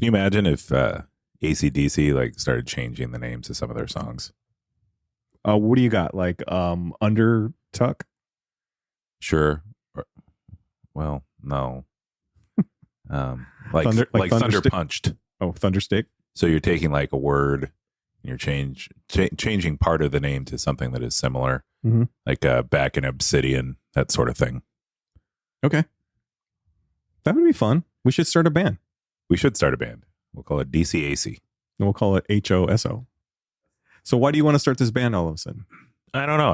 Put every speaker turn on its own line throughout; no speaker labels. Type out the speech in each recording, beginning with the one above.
Can you imagine if AC/DC like started changing the names of some of their songs?
What do you got? Like Undertuck?
Sure. Well, no. Like
Thunder, like
Thunder
Thunderstick?
Punched.
Oh, Thunderstick.
So you're taking like a word and you're changing part of the name to something that is similar, like back in Obsidian, that sort of thing.
Okay. That would be fun. We should start a band.
We should start a band. We'll call it DCAC.
And we'll call it HOSO. So why do you want to start this band all of a sudden?
I don't know.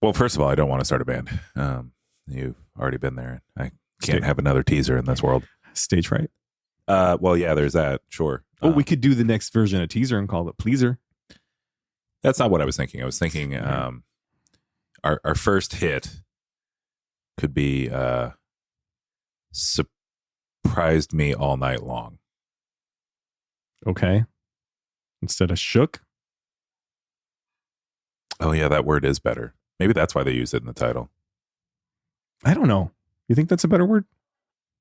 Well, first of all, I don't want to start a band. You've already been there. I can't have another teaser in this world.
Stage fright.
Well, yeah, there's that. Sure.
We could do the next version of teaser and call it Pleaser.
That's not what I was thinking. I was thinking our first hit could be Surprised Me All Night Long.
Okay. Instead of shook.
Oh, yeah, that word is better. Maybe that's why they used it in the title.
I don't know. You think that's a better word?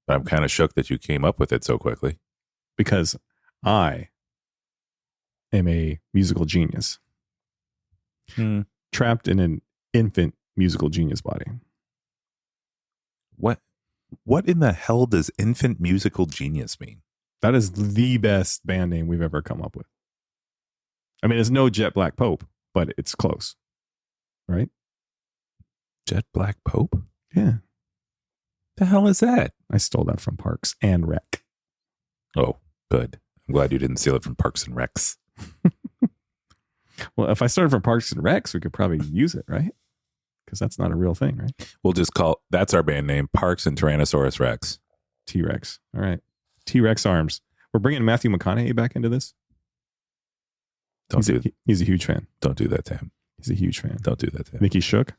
But I'm kind of shook that you came up with it so quickly.
Because I am a musical genius. Trapped in an infant musical genius body.
What in the hell does infant musical genius mean?
That is the best band name we've ever come up with. I mean, it's no Jet Black Pope, but it's close. Right?
Jet Black Pope?
Yeah.
The hell is that?
I stole that from Parks and Rec.
Oh, good. I'm glad you didn't steal it from Parks and Recs.
Well, if I started from Parks and Recs, we could probably use it, right? Because that's not a real thing, right?
We'll just that's our band name, Parks and Tyrannosaurus Rex.
T-Rex. All right. T-Rex arms. We're bringing Matthew McConaughey back into this. He's a huge fan.
Don't do that to him.
He's a huge fan.
Don't do that to him.
Think he shook?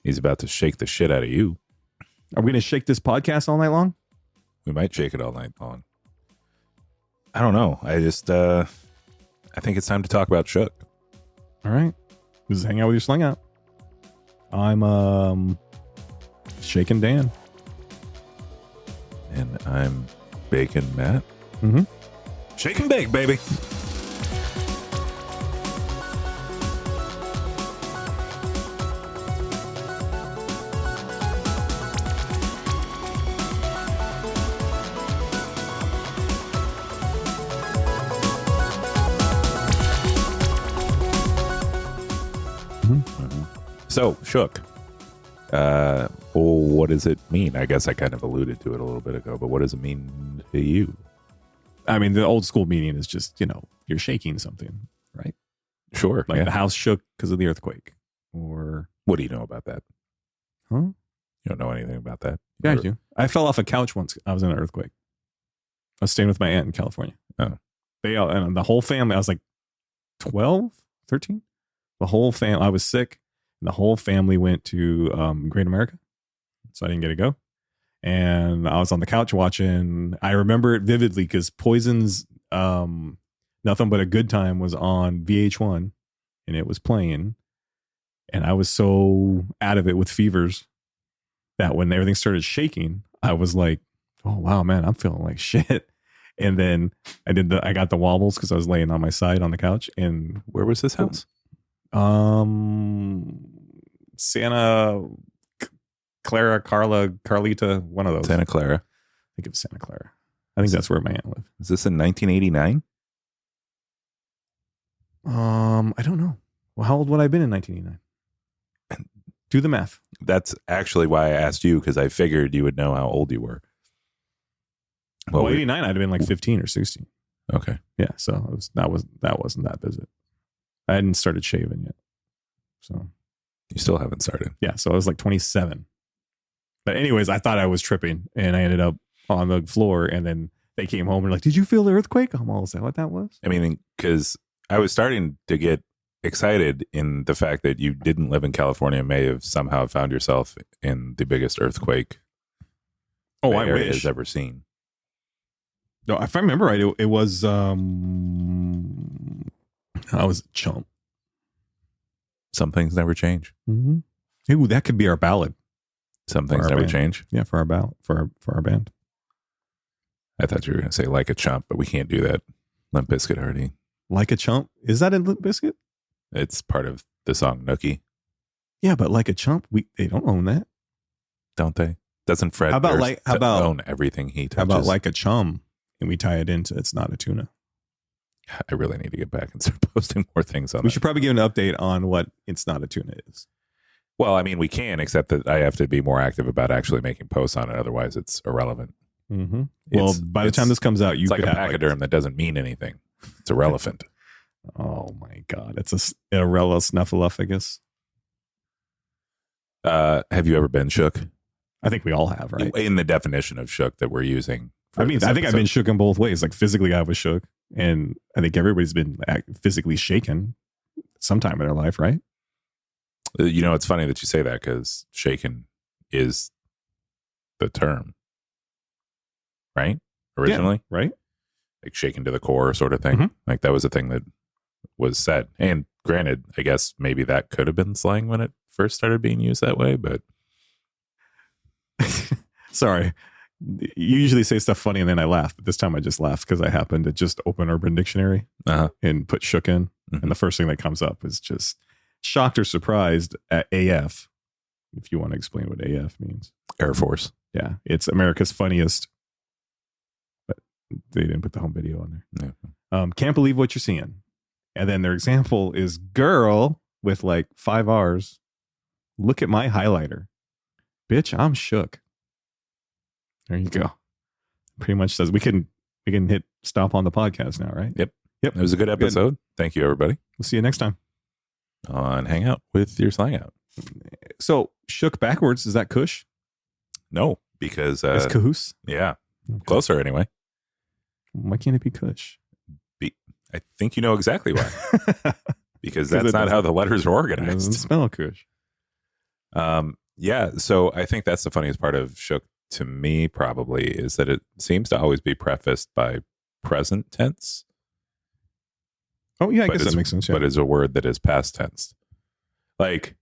He's about to shake the shit out of you.
Are we going to shake this podcast all night long?
We might shake it all night long. I don't know. I just, I think it's time to talk about Shook.
All right. This is Hang Out with Your Slang Out. I'm, Shaking Dan.
And I'm Bacon Matt.
Mm-hmm.
Shake and bake, baby. So, Shook. What does it mean? I guess I kind of alluded to it a little bit ago, but what does it mean to you?
I mean, the old school meaning is just, you're shaking something, right?
Sure.
Like the house shook because of the earthquake. Or
what do you know about that?
Huh?
You don't know anything about that?
Yeah, I do. I fell off a couch once. I was in an earthquake. I was staying with my aunt in California.
Oh.
And the whole family, I was like 12, 13. The whole family, I was sick. And the whole family went to Great America. So I didn't get to go. And I was on the couch watching. I remember it vividly because Poison's Nothing But a Good Time was on VH1 and it was playing. And I was so out of it with fevers that when everything started shaking, I was like, oh, wow, man, I'm feeling like shit. And then I got the wobbles because I was laying on my side on the couch. And
where was this house?
Santa Clara, Carlita, one of those.
Santa Clara.
I think it was Santa Clara. I think that's where my aunt lived.
Is this in 1989?
I don't know. Well, how old would I have been in 1989? Do the math.
That's actually why I asked you, because I figured you would know how old you were.
Well, 89, I'd have been like 15 or 16.
Okay.
Yeah, so that wasn't that visit. I hadn't started shaving yet. So
you still haven't started.
Yeah, so I was like 27. But anyways, I thought I was tripping and I ended up on the floor and then they came home and like, did you feel the earthquake? I'm all, is that what that was?
I mean, because I was starting to get excited in the fact that you didn't live in California and may have somehow found yourself in the biggest earthquake
I
area
wish
has ever seen.
No, if I remember right, it was I was a chump.
Some things never change.
Mm-hmm. Ooh, that could be our ballad.
Some things never change.
Yeah, for our band.
I thought you were going to say like a chump, but we can't do that. Limp Bizkit already.
Like a chump? Is that in Limp Bizkit?
It's part of the song Nookie.
Yeah, but like a chump, they don't own that.
Don't they? Doesn't Fred own everything he touches?
How about like a chum, and we tie it into It's Not a Tuna?
I really need to get back and start posting more things on
We should probably give an update on what It's Not a Tuna is.
Well, I mean, we can, except that I have to be more active about actually making posts on it. Otherwise, it's irrelevant.
Mm-hmm. Well, by the time this comes out,
it's like a pachyderm that doesn't mean anything. It's irrelevant.
Oh my God. It's a irrelevant snuffleupagus.
Have you ever been shook?
I think we all have, right?
In the definition of shook that we're using.
I think I've been shook in both ways. Like physically, I was shook. And I think everybody's been physically shaken sometime in their life, right?
You know, it's funny that you say that because shaken is the term, right? Originally,
yeah, right?
Like shaken to the core sort of thing.
Mm-hmm.
Like that was a thing that was said. And granted, I guess maybe that could have been slang when it first started being used that way, but
sorry. You usually say stuff funny and then I laugh, but this time I just laughed because I happened to just open Urban Dictionary and put shook in. Mm-hmm. And the first thing that comes up is just shocked or surprised at AF. If you want to explain what AF means.
Air Force.
Yeah. It's America's funniest. But they didn't put the home video on there. Yeah. Can't believe what you're seeing. And then their example is girl with like 5 R's. Look at my highlighter. Bitch, I'm shook. There you go. Pretty much says we can hit stop on the podcast now, right?
Yep. It was a good episode. Good. Thank you, everybody.
We'll see you next time
on Hangout with your Slang Out.
So shook backwards, is that Kush?
No, because
it's Cahoose.
Yeah, okay. Closer anyway.
Why can't it be Kush?
I think you know exactly why. Because that's not how the letters are organized. It
doesn't spell Kush.
Yeah, so I think that's the funniest part of shook to me probably is that it seems to always be prefaced by present tense.
Oh yeah, I guess that makes sense. Yeah.
But it's a word that is past tense. Like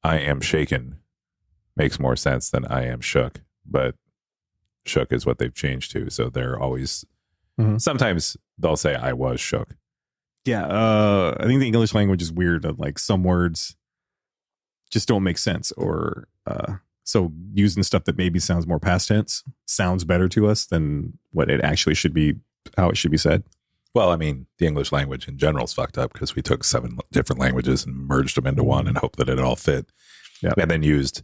I am shaken makes more sense than I am shook, but shook is what they've changed to. So they're always sometimes they'll say I was shook.
Yeah, I think the English language is weird. Like some words just don't make sense, or so using stuff that maybe sounds more past tense sounds better to us than what it actually should be, how it should be said.
Well, I mean, the English language in general is fucked up because we took 7 different languages and merged them into one and hoped that it all fit. Yep. And then used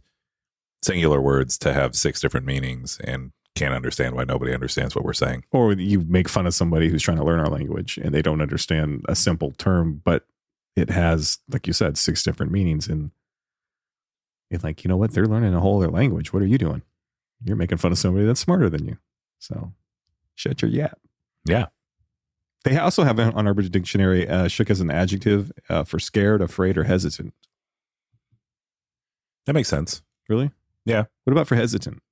singular words to have 6 different meanings and can't understand why nobody understands what we're saying.
Or you make fun of somebody who's trying to learn our language and they don't understand a simple term, but it has, like you said, 6 different meanings. And it's like, you know what? They're learning a whole other language. What are you doing? You're making fun of somebody that's smarter than you. So shut your yap.
Yeah.
They also have on Urban Dictionary shook as an adjective for scared, afraid, or hesitant.
That makes sense.
Really?
Yeah.
What about for hesitant?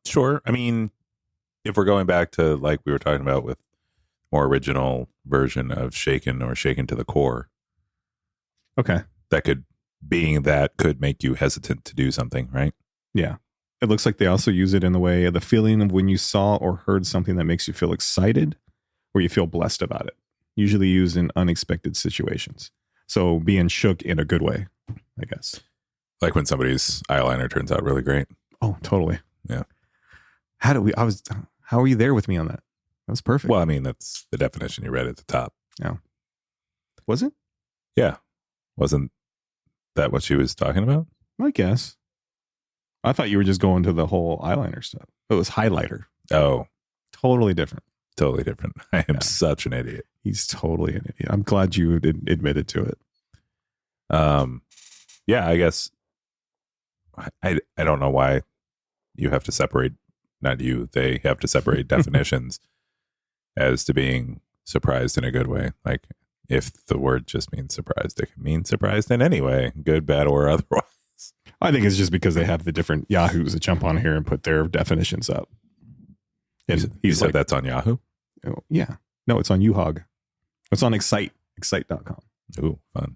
Sure. I mean, if we're going back to like we were talking about with more original version of shaken or shaken to the core.
Okay.
That could make you hesitant to do something, right?
Yeah. It looks like they also use it in the way of the feeling of when you saw or heard something that makes you feel excited or you feel blessed about it. Usually used in unexpected situations. So being shook in a good way, I guess.
Like when somebody's eyeliner turns out really great.
Oh, totally.
Yeah.
How are you there with me on that? That was perfect.
Well, I mean, that's the definition you read at the top.
Yeah. Was it?
Yeah. Wasn't that what she was talking about?
I guess. I thought you were just going to the whole eyeliner stuff. It was highlighter.
Oh.
Totally different.
Totally different. I am such an idiot.
He's totally an idiot. I'm glad you admitted to it.
Yeah, I guess I don't know why you have to separate, not you, they have to separate definitions as to being surprised in a good way. Like if the word just means surprised, it can mean surprised in any way, good, bad, or otherwise.
I think it's just because they have the different Yahoos that jump on here and put their definitions up.
And he said like, that's on Yahoo?
Oh, yeah. No, it's on UHOG. It's on excite.com.
Ooh, fun.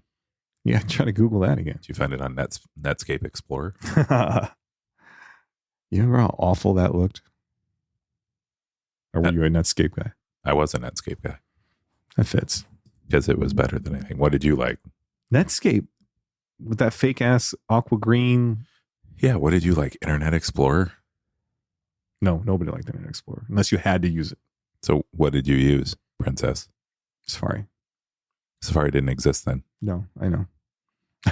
Yeah, try to Google that again.
Did you find it on Netscape Explorer?
You remember how awful that looked? Or were you a Netscape guy?
I was a Netscape guy.
That fits.
Because it was better than anything. What did you like?
Netscape with that fake ass aqua green.
Yeah, what did you like? Internet Explorer?
No, nobody liked Internet Explorer unless you had to use it.
So what did you use, Princess?
Safari.
Safari didn't exist then.
No, I know.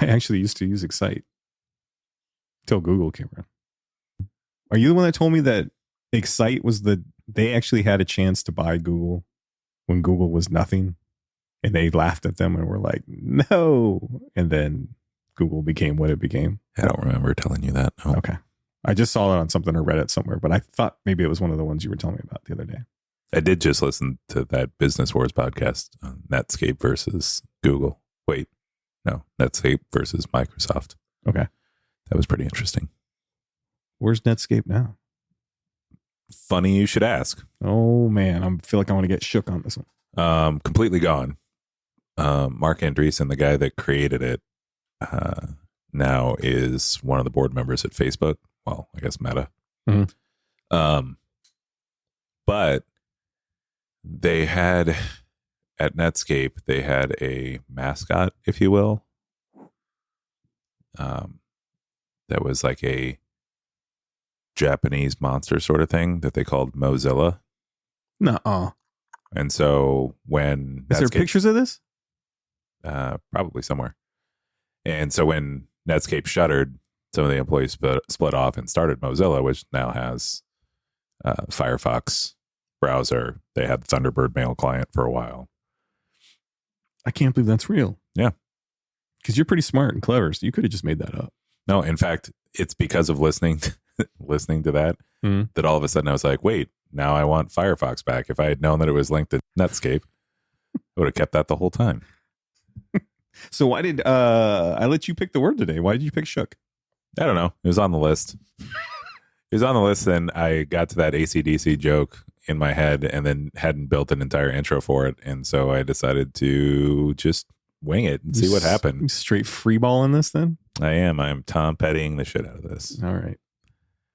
I actually used to use Excite till Google came around. Are you the one that told me that Excite was they actually had a chance to buy Google when Google was nothing? And they laughed at them and were like, no. And then Google became what it became.
I don't remember telling you that. No.
Okay. I just saw it on something or read it somewhere, but I thought maybe it was one of the ones you were telling me about the other day.
I did just listen to that Business Wars podcast on Netscape versus Google. Wait, no, Netscape versus Microsoft.
Okay.
That was pretty interesting.
Where's Netscape now?
Funny you should ask.
Oh, man. I feel like I want to get shook on this one.
Completely gone. Mark Andreessen, the guy that created it, now is one of the board members at Facebook. Well, I guess Meta.
Mm-hmm.
But they had at Netscape, they had a mascot, if you will. That was like a Japanese monster sort of thing that they called Mozilla.
Nuh-uh.
And so when
Is there pictures of this?
Probably somewhere. And so when Netscape shuttered, some of the employees split off and started Mozilla, which now has Firefox browser. They had the Thunderbird mail client for a while.
I can't believe that's real.
Yeah.
Because you're pretty smart and clever, so you could have just made that up.
No, in fact, it's because of listening to that that all of a sudden I was like, wait, now I want Firefox back. If I had known that it was linked to Netscape, I would have kept that the whole time.
So why did I let you pick the word today? Why did you pick shook?
I don't know. It was on the list. It was on the list, and I got to that AC/DC joke in my head and then hadn't built an entire intro for it. And so I decided to just wing it and see what happened.
Straight free ball in this then?
I am Tom Pettying the shit out of this.
All right.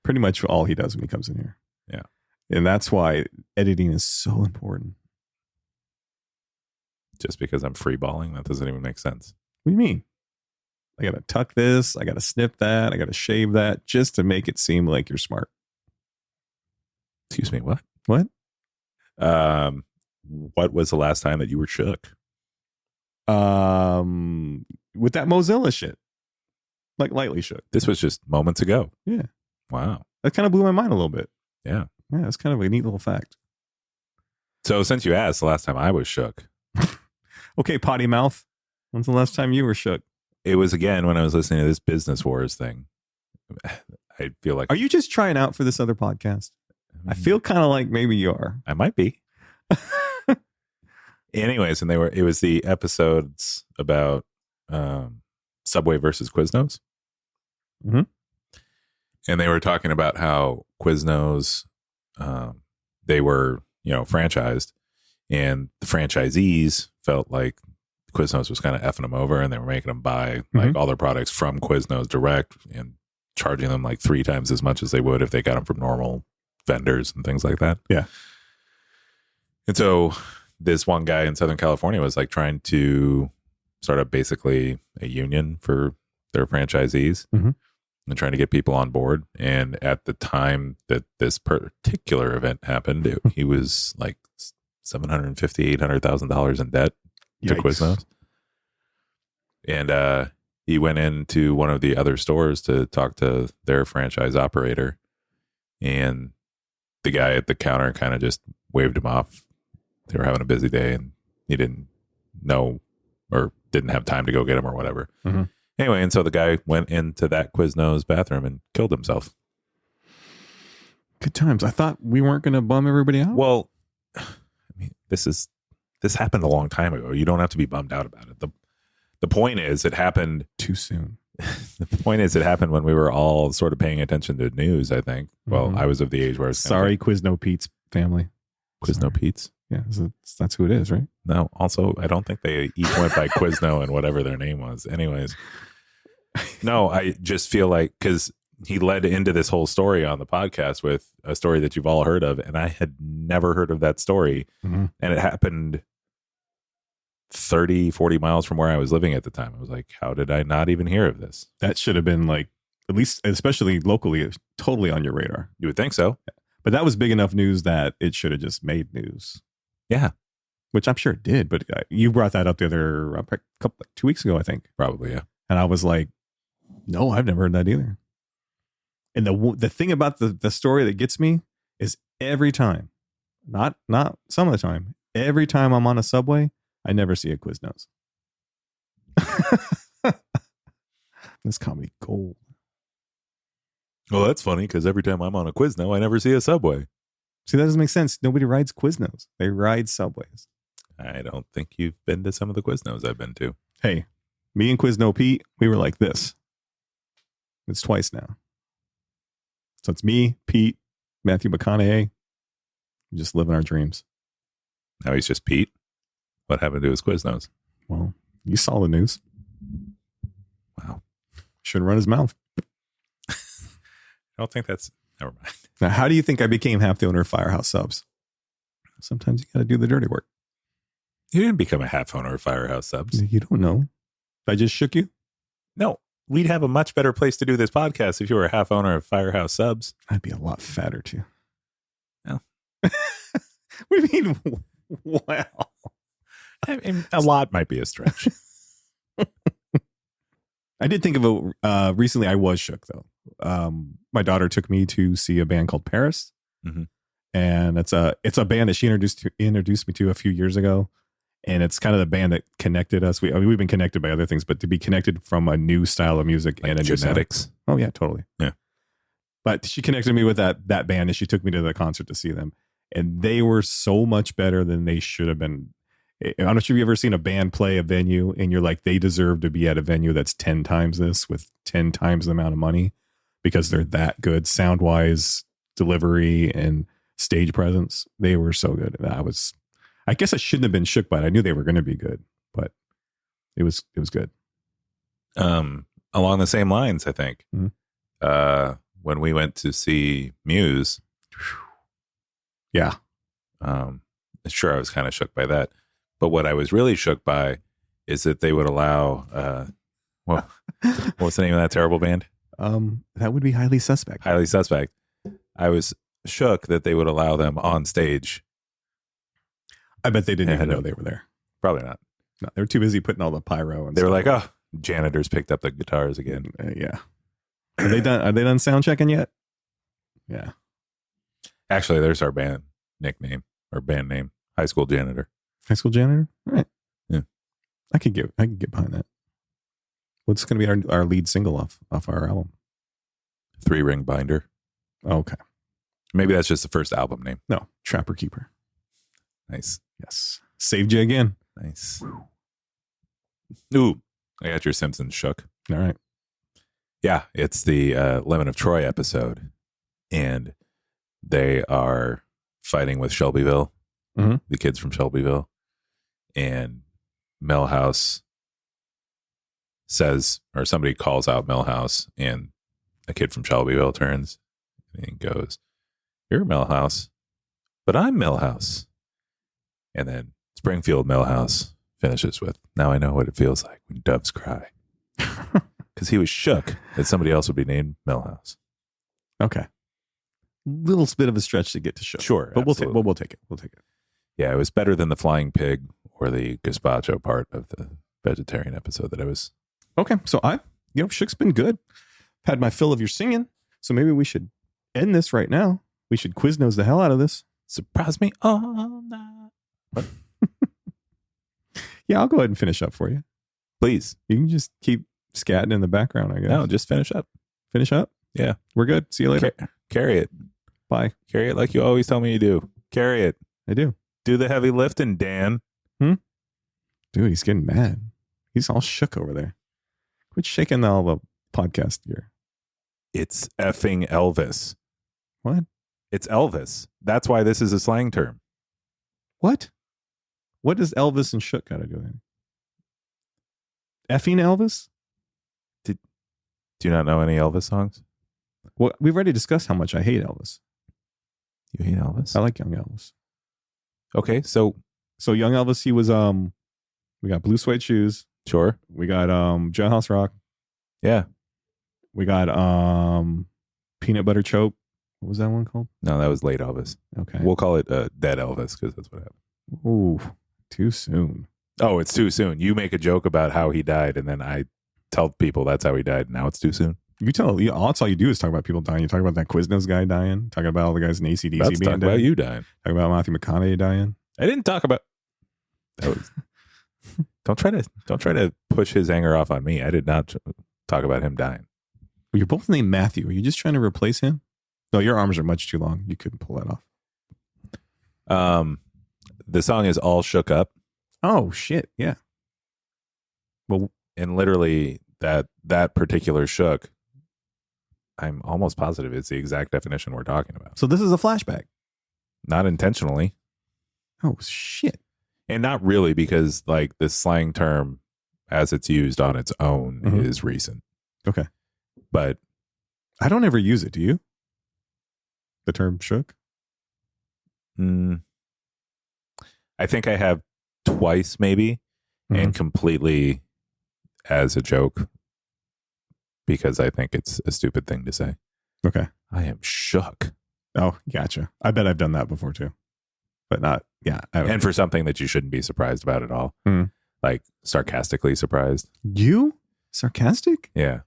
Pretty much all he does when he comes in here.
Yeah.
And that's why editing is so important.
Just because I'm free balling, that doesn't even make sense.
What do you mean? I got to tuck this. I got to snip that. I got to shave that just to make it seem like you're smart.
Excuse me, what?
What?
What was the last time that you were shook?
With that Mozilla shit. Like lightly shook.
This was just moments ago.
Yeah.
Wow.
That kind of blew my mind a little bit.
Yeah.
Yeah, that's kind of a neat little fact.
So since you asked, the last time I was shook.
Okay, potty mouth. When's the last time you were shook?
It was again when I was listening to this Business Wars thing. I feel like...
Are you just trying out for this other podcast? I feel kind of like maybe you are.
I might be. Anyways, and it was the episodes about Subway versus Quiznos.
Mm-hmm.
And they were talking about how Quiznos, they were, franchised, and the franchisees felt like Quiznos was kind of effing them over, and they were making them buy like all their products from Quiznos direct and charging them like 3 times as much as they would if they got them from normal vendors and things like that.
Yeah.
And so this one guy in Southern California was like trying to start up basically a union for their franchisees and trying to get people on board. And at the time that this particular event happened, he was like $750,000, $800,000 in debt to Quiznos. And he went into one of the other stores to talk to their franchise operator, and the guy at the counter kind of just waved him off. They were having a busy day and he didn't know or didn't have time to go get him or whatever. Anyway, and so the guy went into that Quiznos bathroom and killed himself.
Good times. I thought we weren't going to bum everybody out.
Well, I mean, this happened a long time ago. You don't have to be bummed out about it. The point is, it happened
too soon.
The point is, it happened when we were all sort of paying attention to news, I think. Well, I was of the age where I was
sorry, Quizno Pete's family.
Quizno Pete's?
Yeah, that's who it is, right?
No, also, I don't think they each went by Quizno and whatever their name was. Anyways, no, I just feel like, because he led into this whole story on the podcast with a story that you've all heard of, and I had never heard of that story.
Mm-hmm.
And it happened 30, 40 miles from where I was living at the time. I was like, how did I not even hear of this?
That should have been like, at least, especially locally, totally on your radar.
You would think so.
But that was big enough news that it should have just made news.
Yeah.
Which I'm sure it did. But you brought that up the other couple, 2 weeks ago, I think.
Probably, yeah.
And I was like, no, I've never heard that either. And the thing about the story that gets me is every time, not some of the time, every time I'm on a subway, I never see a Quiznos. This comedy gold.
Well, that's funny because every time I'm on a Quizno, I never see a subway.
See, that doesn't make sense. Nobody rides Quiznos. They ride subways.
I don't think you've been to some of the Quiznos I've been to.
Hey, me and Quizno Pete, we were like this. It's twice now. So it's me, Pete, Matthew McConaughey. We just living our dreams.
Now he's just Pete. What happened to his Quiznos?
Well, you saw the news.
Wow.
Shouldn't run his mouth.
I don't think that's... Never mind.
Now, how do you think I became half the owner of Firehouse Subs? Sometimes you got to do the dirty work.
You didn't become a half owner of Firehouse Subs.
You don't know. I just shook you?
No. We'd have a much better place to do this podcast if you were a half owner of Firehouse Subs.
I'd be a lot fatter too.
No.
What do you mean? Wow.
I mean, a lot might be a stretch.
I did think of it recently. I was shook though. My daughter took me to see a band called Paris,
mm-hmm.
and it's a band that she introduced me to a few years ago, and it's kind of the band that connected us. We've been connected by other things, but to be connected from a new style of music
like
and a
genetics.
Oh yeah, totally.
Yeah.
But she connected me with that band, and she took me to the concert to see them, and they were so much better than they should have been. I'm not sure if you've ever seen a band play a venue and you're like, they deserve to be at a venue that's 10 times this with 10 times the amount of money because they're that good sound wise, delivery and stage presence. They were so good. I guess I shouldn't have been shook by it. I knew they were going to be good, but it was good.
Along the same lines, I think, when we went to see Muse,
yeah.
Sure. I was kind of shook by that. But what I was really shook by is that they would allow, what's the name of that terrible band?
That would be Highly Suspect.
Highly Suspect. I was shook that they would allow them on stage.
I bet they didn't even know they were there.
Probably not.
No, they were too busy putting all the pyro and
they were like, oh, janitors picked up the guitars again.
Yeah. Are they done sound checking yet? Yeah.
Actually, there's our band nickname or band name, High School Janitor.
High School Janitor? All right.
Yeah. I
could get behind that. What's going to be our lead single off our album?
3-Ring Binder.
Oh, okay.
Maybe that's just the first album name.
No, Trapper Keeper.
Nice.
Yes. Saved you again.
Nice. Ooh, I got your Simpsons shook.
All right.
Yeah, it's the Lemon of Troy episode. And they are fighting with Shelbyville, the kids from Shelbyville. And Millhouse says, or somebody calls out Millhouse, and a kid from Shelbyville turns and he goes, "You're Millhouse, but I'm Millhouse." And then Springfield Millhouse finishes with, "Now I know what it feels like when doves cry." Because he was shook that somebody else would be named Millhouse.
Okay. Little bit of a stretch to get to shook.
Sure.
But we'll take it. We'll take it.
Yeah, it was better than the flying pig or the gazpacho part of the vegetarian episode that I was.
Okay. So shook's been good. Had my fill of your singing. So maybe we should end this right now. We should Quiznos the hell out of this.
Surprise me all night. What?
Yeah, I'll go ahead and finish up for you.
Please.
You can just keep scatting in the background, I guess.
No, just finish up.
Finish up?
Yeah.
We're good. See you later.
Carry it.
Bye.
Carry it like you always tell me you do. Carry it.
I do.
Do the heavy lifting, Dan.
Dude, he's getting mad. He's all shook over there. Quit shaking all the podcast gear.
It's effing Elvis.
What?
It's Elvis. That's why this is a slang term.
What? What does Elvis and shook got to do with it? Effing Elvis?
Do you not know any Elvis songs?
Well, we've already discussed how much I hate Elvis.
You hate Elvis?
I like young Elvis.
Okay, so
young Elvis, he was we got Blue Suede Shoes.
sure.
We got Jailhouse Rock.
Yeah.
We got Peanut Butter Choke. What was that one called?
No, that was late Elvis.
Okay.
We'll call it Dead Elvis because that's what happened.
Ooh, too soon.
Oh, it's too soon. You make a joke about how he died, and then I tell people that's how he died. Now it's too soon.
That's all you do is talk about people dying. You talk about that Quiznos guy dying. Talking about all the guys in AC/DC
Let's
being
talk
dead.
about you dying.
Talk about Matthew McConaughey dying.
I didn't talk about. That was. Don't try to push his anger off on me. I did not talk about him dying.
Well, you're both named Matthew. Are you just trying to replace him? No, your arms are much too long. You couldn't pull that off.
The song is All Shook Up.
Oh shit! Yeah. Well,
And literally that particular shook, I'm almost positive it's the exact definition we're talking about.
so this is a flashback.
Not intentionally.
Oh shit!
And not really, because like the slang term as it's used on its own
Mhm.
is recent.
Okay.
But
I don't ever use it. Do you? The term shook.
I think I have twice maybe, and completely as a joke, because I think it's a stupid thing to say.
Okay.
I am shook.
Oh, gotcha. I bet I've done that before too, but not. Yeah.
And for something that you shouldn't be surprised about at all.
Mhm.
Like sarcastically surprised.
You sarcastic?
Yeah.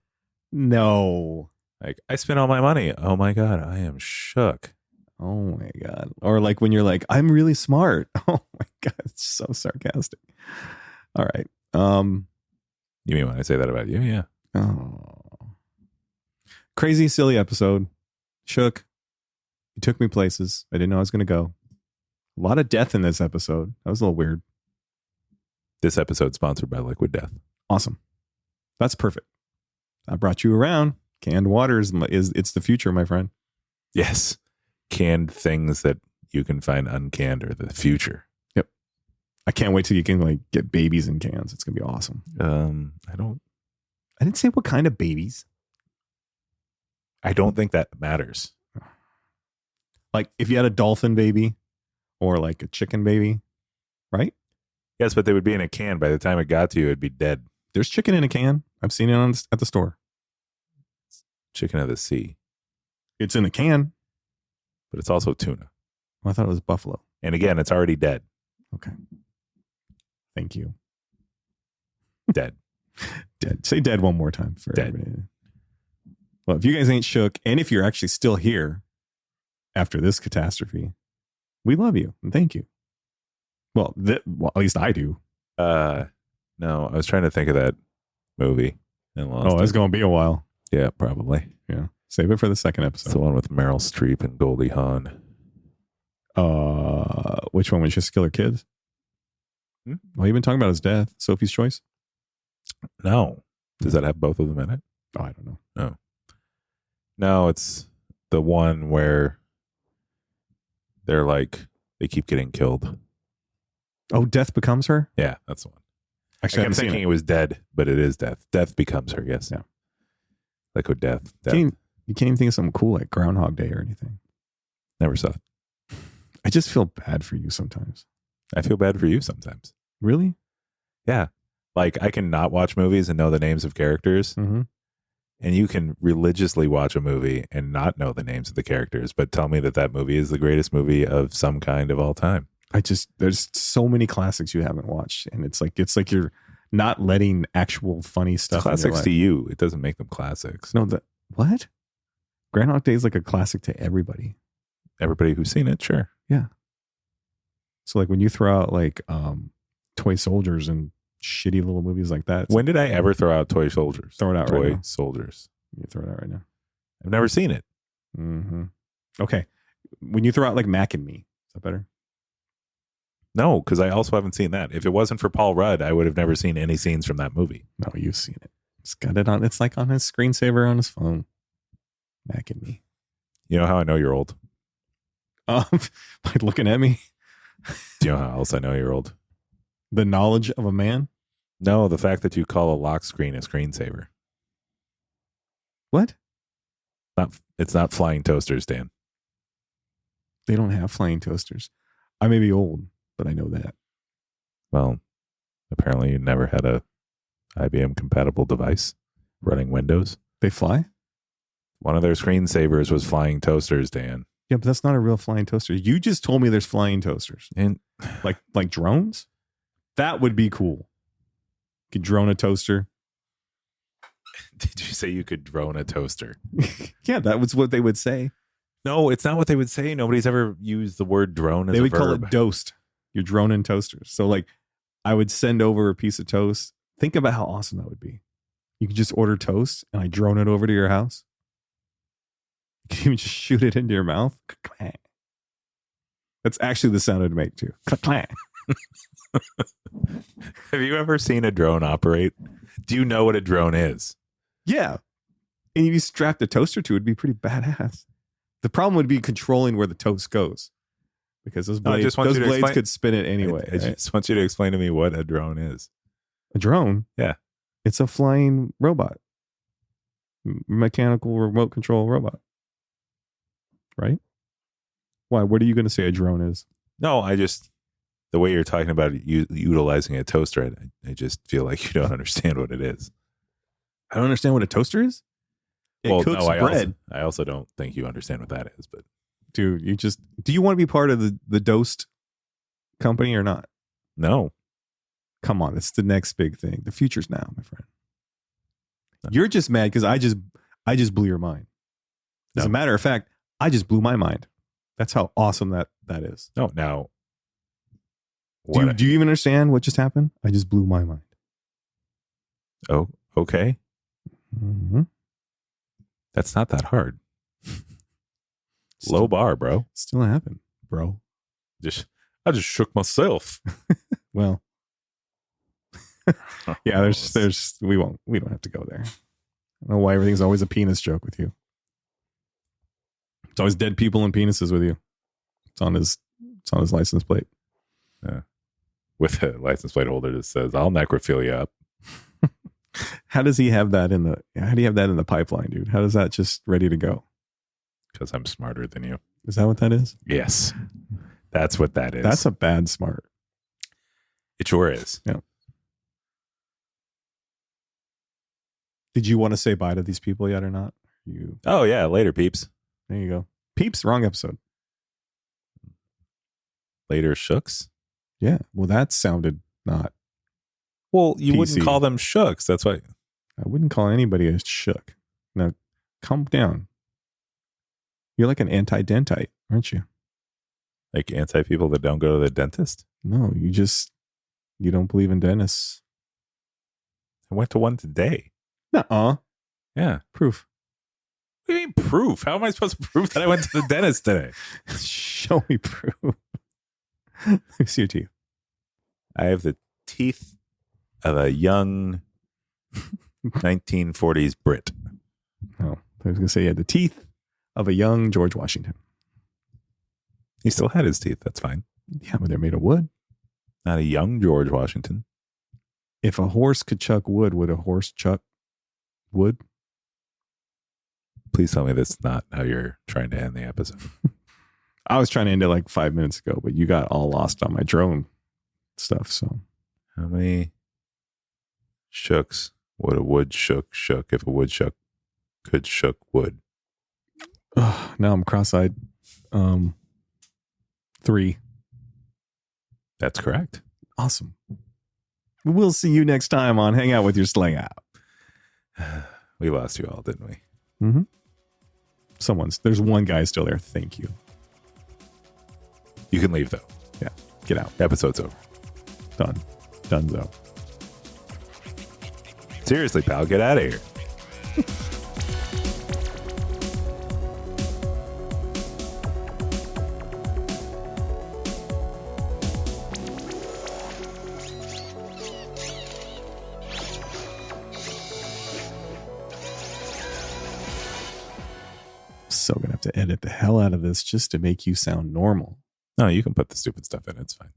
No.
Like, I spent all my money. Oh my God, I am shook.
Oh my god. Or like when you're like, I'm really smart. Oh my god, it's so sarcastic. All right.
You mean when I say that about you? Yeah.
Oh. Crazy, silly episode. Shook. You took me places I didn't know I was going to go. A lot of death in this episode. That was a little weird.
This episode sponsored by Liquid Death.
Awesome. That's perfect. I brought you around. Canned water is it's the future, my friend.
Yes. Canned things that you can find uncanned are the future.
Yep. I can't wait till you can like get babies in cans. It's going to be awesome. I didn't say what kind of babies.
I don't think that matters.
Like if you had a dolphin baby or like a chicken baby, right?
Yes, but they would be in a can. By the time it got to you, it'd be dead.
There's chicken in a can. I've seen it at the store.
Chicken of the sea.
It's in a can.
But it's also tuna.
Well, I thought it was buffalo.
And again, it's already dead.
Okay. Thank you.
Dead.
Dead. Say dead one more time for
dead.
Everybody. Well, if you guys ain't shook, and if you're actually still here after this catastrophe, we love you and thank you. Well, at least I do.
No, I was trying to think of that movie and lost
It's
it.
going to be a while.
Yeah, probably.
Yeah. Save it for the second
It's the
episode.
one with Meryl Streep and Goldie Hawn.
Which one was just Killer Kids? Well, you've been talking about his death. Sophie's Choice?
No. Does that have both of them in it?
Oh, I don't know.
No. No, it's the one where they're like, they keep getting killed.
Oh, Death Becomes Her?
Yeah, that's the one.
Actually,
I'm thinking it was Dead, but it is Death. Death Becomes Her, yes.
Yeah.
Liquid Death.
You can't even think of something cool like Groundhog Day or anything.
Never saw it.
I just feel bad for you sometimes.
I feel bad for you sometimes.
Really?
Yeah. Like, I can not watch movies and know the names of characters.
Mm-hmm.
And you can religiously watch a movie and not know the names of the characters, but tell me that movie is the greatest movie of some kind of all time.
There's so many classics you haven't watched. And it's like you're not letting actual funny stuff.
Classics to you. It doesn't make them classics.
No, what? Groundhog Day is like a classic to everybody.
Everybody who's seen it, sure.
Yeah. So like when you throw out like Toy Soldiers and shitty little movies like that.
When did I ever throw out Toy Soldiers?
Throw it out right now.
Toy Soldiers.
You throw it out right now.
I've never seen it.
Mm-hmm. Okay. When you throw out like Mac and Me, is that better?
No, because I also haven't seen that. If it wasn't for Paul Rudd, I would have never seen any scenes from that movie.
No, you've seen it. It's got it on. It's like on his screensaver on his phone. Mac and Me.
You know how I know you're old?
By looking at me.
Do you know how else I know you're old?
The knowledge of a man.
No, the fact that you call a lock screen a screensaver.
What?
It's not flying toasters, Dan.
They don't have flying toasters. I may be old, but I know that.
Well, apparently you never had a IBM compatible device running Windows.
They fly?
One of their screensavers was flying toasters, Dan.
Yeah, but that's not a real flying toaster. You just told me there's flying toasters.
And
like drones? That would be cool. Could drone a toaster.
did you say you could drone a toaster?
Yeah, that was what they would say.
No, it's not what they would say. Nobody's ever used the word drone as
They
a
would
verb.
call it dosed. You're droning toasters. So like I would send over a piece of toast. Think about how awesome that would be. You could just order toast and I drone it over to your house. You can even just shoot it into your mouth. That's actually the sound it would make too.
Have you ever seen a drone operate? Do you know what a drone is?
Yeah. And if you strapped a toaster to it, it'd be pretty badass. The problem would be controlling where the toast goes. Because those
No, I
blades,
just want
those
you to
blades
explain-
could spin it anyway.
I
right?
just want you to explain to me what a drone is.
A drone?
Yeah.
It's a flying robot. Mechanical remote control robot. Right? Why? What are you going to say a drone is?
No, the way you're talking about it, utilizing a toaster, I just feel like you don't understand what it is.
I don't understand what a toaster is. It cooks bread.
I also don't think you understand what that is, but
Dude, do you want to be part of the Dosed company or not?
no.
Come on, it's the next big thing. The future's now, my friend.
No.
You're just mad because I just blew your mind. As a
No.
matter of fact, I just blew my mind. That's how awesome that is.
No, now.
Do you even understand what just happened? I just blew my mind.
Oh, okay.
Mm-hmm.
That's not that hard. Low bar, bro.
Still happened, bro.
I just shook myself.
Well, yeah. There's we don't have to go there. I don't know why everything's always a penis joke with you. It's always dead people and penises with you. It's on his license plate.
Yeah. With a license plate holder that says, "I'll necrophilia up."
How does he have that in the pipeline, dude? How does that just ready to go?
Because I'm smarter than you.
Is that what that is?
Yes. That's what that is.
That's a bad smart.
It sure is.
Yeah. Did you want to say bye to these people yet or not?
Oh, yeah. Later, peeps.
There you go. Peeps, wrong episode.
Later, shooks.
Yeah. Well, that sounded not.
Well, you wouldn't
PC.
call them shooks. That's why.
I wouldn't call anybody a shook. Now, calm down. You're like an anti-dentite, aren't you?
Like anti people that don't go to the dentist.
No, you don't believe in dentists.
I went to one today.
Nuh-uh.
Yeah.
Proof.
What do you mean proof? How am I supposed to prove that I went to the dentist today?
Show me proof. Let me see your teeth.
I have the teeth of a young 1940s Brit.
Oh, I was going to say, yeah, the teeth of a young George Washington.
He still had his teeth. That's fine.
Yeah, but they're made of wood.
Not a young George Washington.
If a horse could chuck wood, would a horse chuck wood?
Please tell me that's not how you're trying to end the episode.
I was trying to end it like 5 minutes ago, but you got all lost on my drone stuff. So
How many shooks would a wood shook if a wood shook could shook wood?
now I'm cross-eyed. 3.
That's correct.
Awesome. We'll see you next time on Hang Out with Your Slang Out.
We lost you all, didn't we?
Mm-hmm. There's one guy still there. Thank you.
You can leave, though.
Yeah. Get out.
Episode's over.
Done. Donezo.
Seriously, pal, get out of here.
So gonna have to edit the hell out of this just to make you sound normal.
No, you can put the stupid stuff in. It's fine.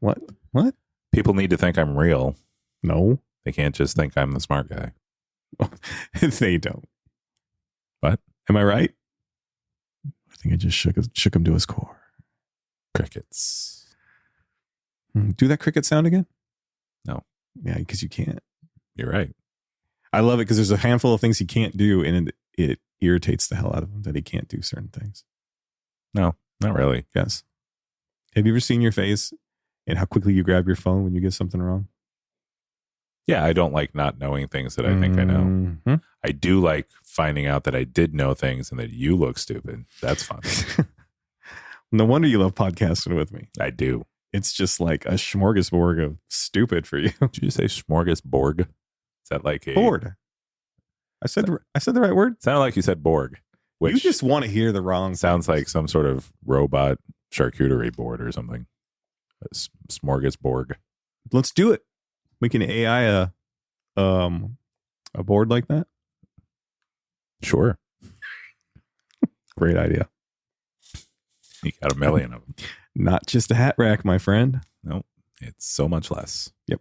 What? What?
People need to think I'm real.
No,
They can't just think I'm the smart guy.
they don't.
What?
Am I right? I think I just shook him to his core.
Crickets.
Do that cricket sound again?
No.
Yeah, because you can't.
You're right.
I love it because there's a handful of things he can't do, and it irritates the hell out of him that he can't do certain things.
No, not really.
Yes. Have you ever seen your face and how quickly you grab your phone when you get something wrong?
Yeah, I don't like not knowing things that I think I know.
Mm-hmm.
I do like finding out that I did know things and that you look stupid. That's fun.
No wonder you love podcasting with me.
I do.
It's just like a smorgasbord of stupid for you.
Did you say smorgasbord? Is that like a
Bored? I said the right word.
Sounded like you said Borg, which
You just want to hear the wrong.
sounds
things.
like some sort of robot charcuterie board or something. A smorgasbord.
Let's do it. We can AI a board like that.
Sure.
Great idea.
You got a million of them.
Not just a hat rack, my friend.
Nope. It's so much less.
Yep.